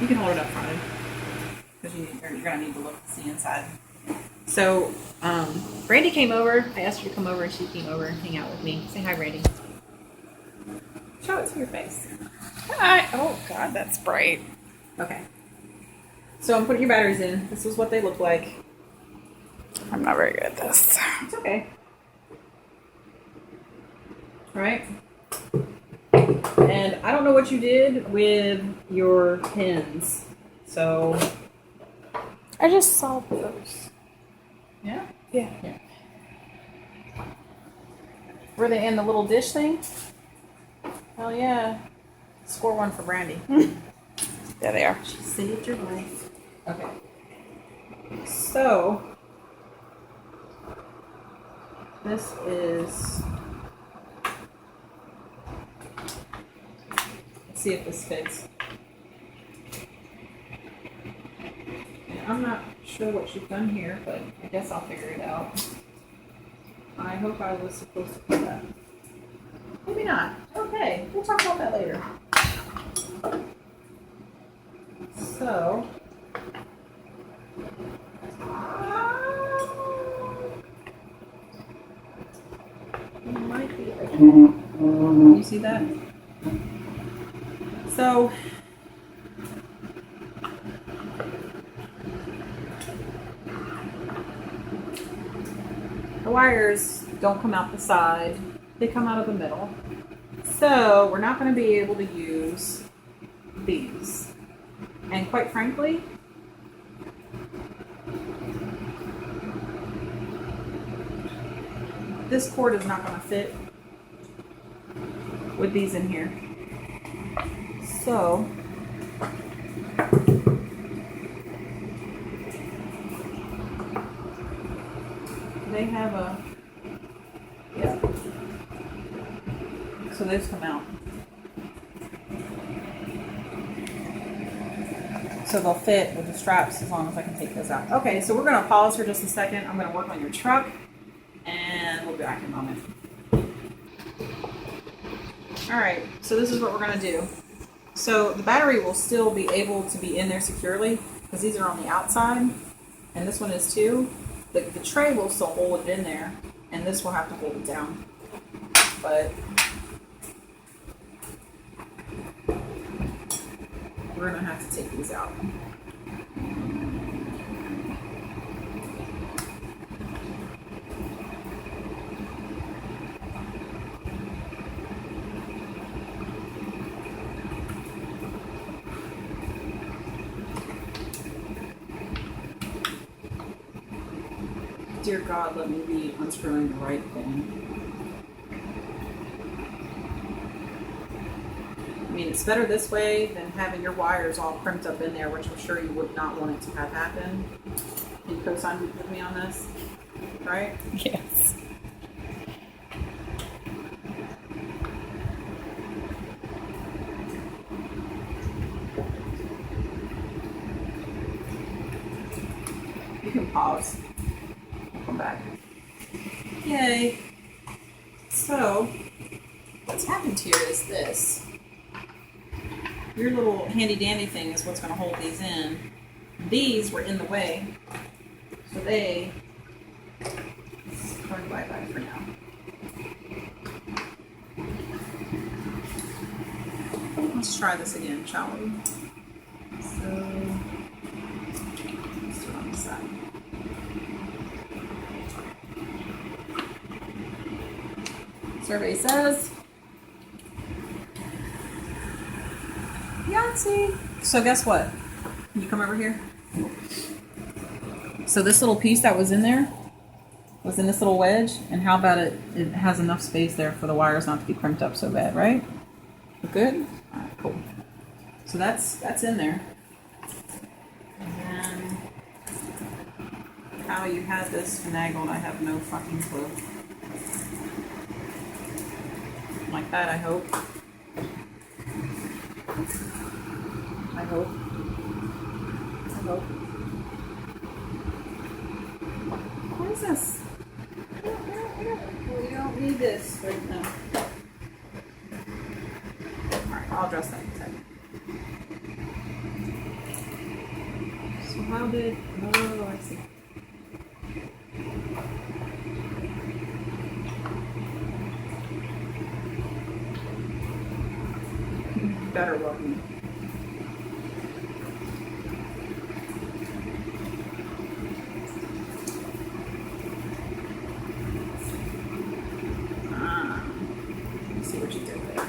You can hold it up fronted because you're gonna need to look to see inside. So, Brandy came over. I asked her to come over, and she came over and hang out with me. Say hi, Brandy. Show it to your face. Hi. Oh God, that's bright. Okay. So I'm putting your batteries in. This is what they look like. I'm not very good at this. It's okay. All right. And I don't know what you did with your pins. So. I just saw those. Yeah? Yeah. Were they in the little dish thing? Hell yeah. Score one for Brandy. Yeah, they are. She saved your life. Okay. So. This is. Let's see if this fits. And I'm not sure what you've done here, but I guess I'll figure it out. I hope I was supposed to do that. Maybe not. Okay, we'll talk about that later. So. It might be right. Can you see that? So. The wires don't come out the side, they come out of the middle. So we're not going to be able to use these. And quite frankly, this cord is not going to fit with these in here. So they have a, yeah. So those come out. So they'll fit with the straps as long as I can take those out. Okay, so we're going to pause for just a second. I'm going to work on your truck, and we'll be back in a moment. All right, so this is what we're going to do. So the battery will still be able to be in there securely because these are on the outside, and this one is too. The tray will still hold it in there, and this will have to hold it down. But we're going to have to take these out. Dear God, let me be unscrewing the right thing. I mean, it's better this way than having your wires all crimped up in there, which I'm sure you would not want it to have happen. Can you co-sign with me on this? Right? Yes. You can pause. We'll come back. Yay. So, what's happened here is this. Your little handy dandy thing is what's going to hold these in. These were in the way, so they turn bye-bye for now. Let's try this again, shall we? So, let's do it on the side. Survey says Yahtzee. So guess what? Can you come over here? So this little piece that was in there was in this little wedge, and how about it has enough space there for the wires not to be crimped up so bad, right? We're good? Alright, cool. So that's in there. And then how you had this finagled, I have no fucking clue. Like that, I hope. I hope. I hope. What is this? We don't need this right now. Alright, I'll address that in a second. how did... Oh, I see. Better looking. See what you did there.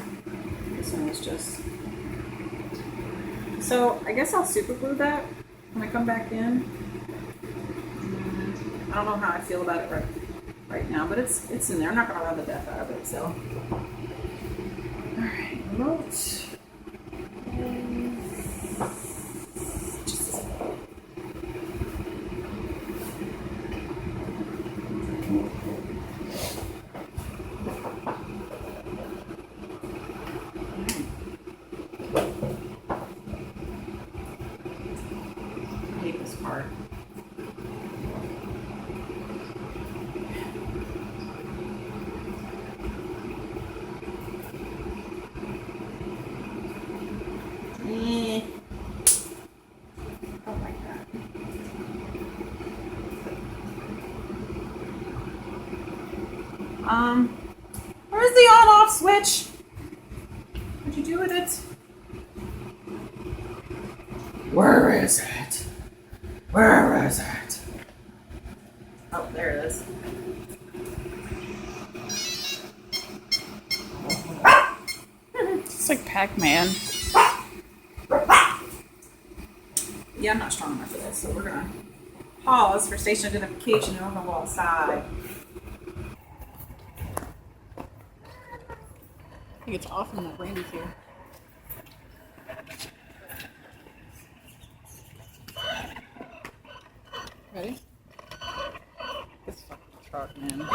This one was just... So, I guess I'll super glue that when I come back in. I don't know how I feel about it right now, but it's in there. I'm not going to run the death out of it, so. Alright, remote. I hate this part. Where's the on-off switch? What'd you do with it? Where is it? Where is it? Oh, there it is. It's like Pac-Man. Yeah, I'm not strong enough for this, so we're gonna pause for station identification and we're gonna go outside. I think it's awesome that Randy's here. Ready? This fucking truck, man.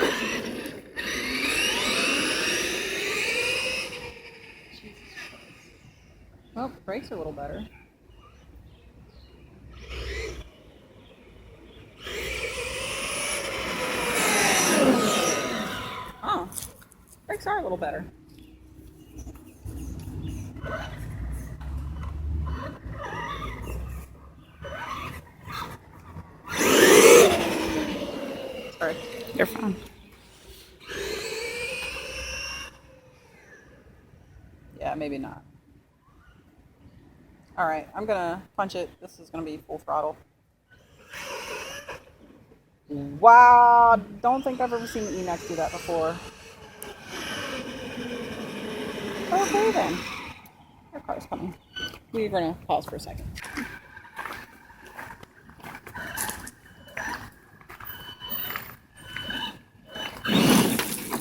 Well, brakes are a little better. Oh, brakes are a little better. Sorry. You're fine. Yeah, maybe not. Alright, I'm gonna punch it. This is gonna be full throttle. Wow, don't think I've ever seen emaxx do that before. Okay then. Our car's coming. We're gonna pause for a second.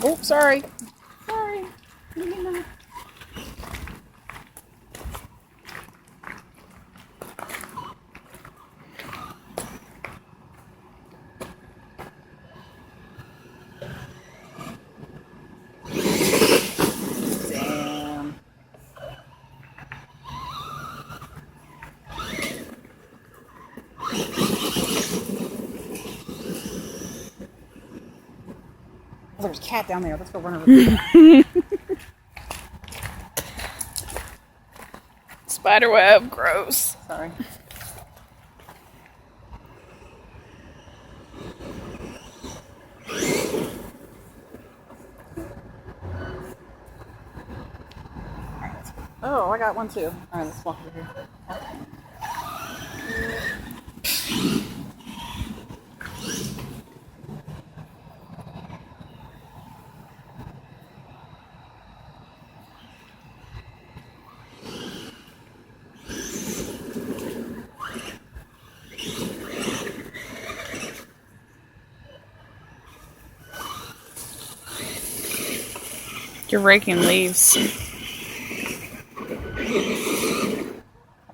Oh, sorry. Sorry. Maybe not. Damn. Oh, there's a cat down there. Let's go run over. Spiderweb, gross. Sorry. Oh, I got one too. Alright, let's walk over here. You're raking leaves.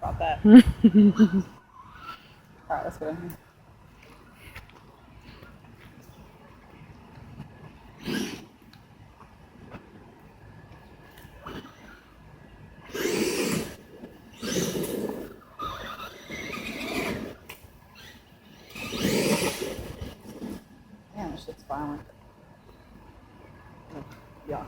How about that? Alright, let's go in here. Damn, this shit's violent. Yuck.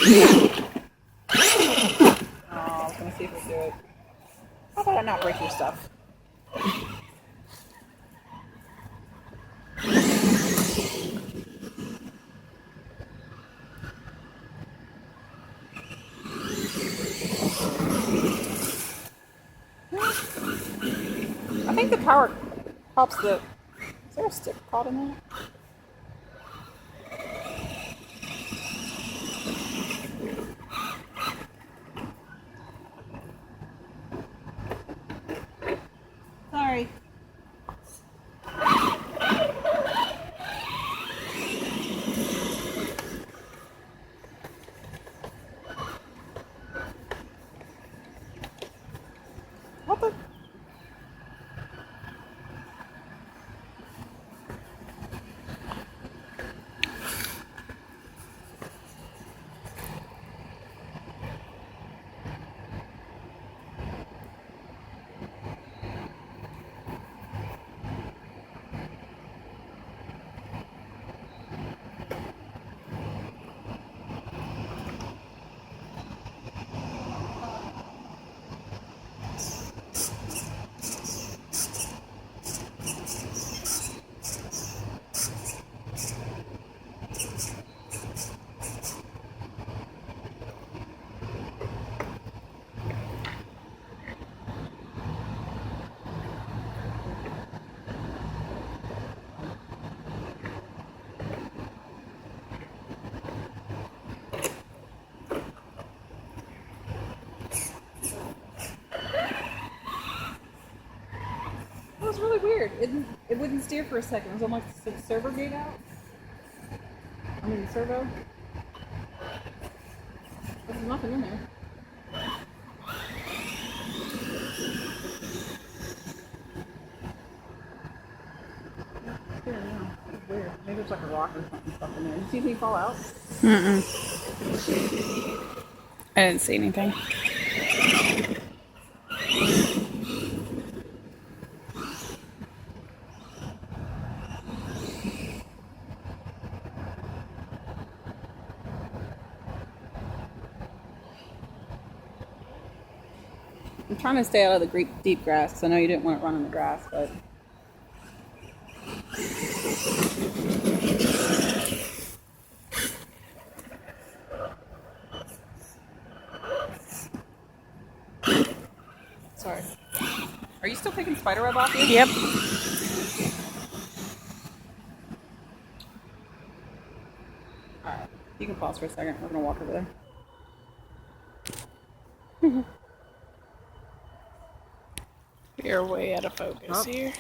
I was gonna see if we'll do it. How about I not break your stuff? I think the power helps the. Is there a stick caught in there? Sorry. What the? That was really weird. It wouldn't steer for a second. It was almost the servo gate out. I mean, the servo. There's nothing in there. It's weird. Maybe it's like a rock or something stuck in there. Did you see anything fall out? I didn't see anything. I'm trying to stay out of the deep grass because I know you didn't want it running in the grass, but. Sorry. Are you still taking spider web off you? Yep. Alright. You can pause for a second. We're going to walk over there. You're way out of focus here.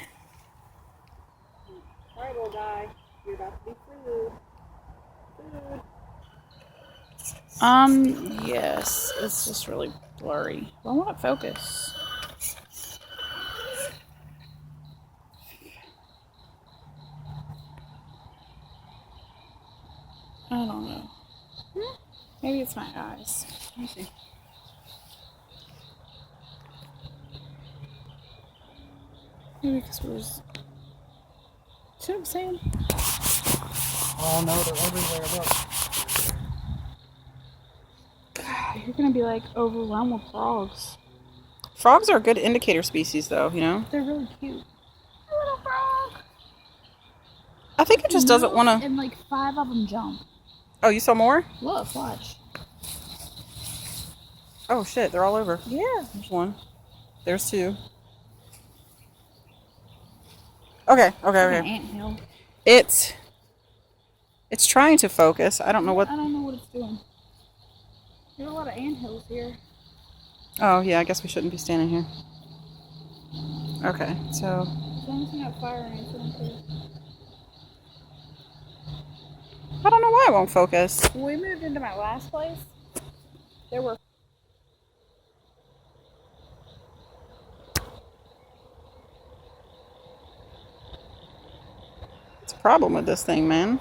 Alright, little guy. You're about to be food. Yes. It's just really blurry. I want to focus. I don't know. Maybe it's my eyes. Let me see. Maybe because we're. See what I'm saying? Oh no, they're everywhere. Look. God, you're gonna be like overwhelmed with frogs. Frogs are a good indicator species, though, you know? They're really cute. A little frog. I think it just doesn't want to. And like 5 of them jump. Oh, you saw more? Look, watch. Oh shit, they're all over. Yeah. There's one. There's 2. Okay. An anthill. It's trying to focus. I don't know what. I don't know what it's doing. There are a lot of anthills here. Oh yeah, I guess we shouldn't be standing here. Okay, so. As long as you're not firing anything. I don't know why it won't focus. When we moved into my last place, there were. What's the problem with this thing, man?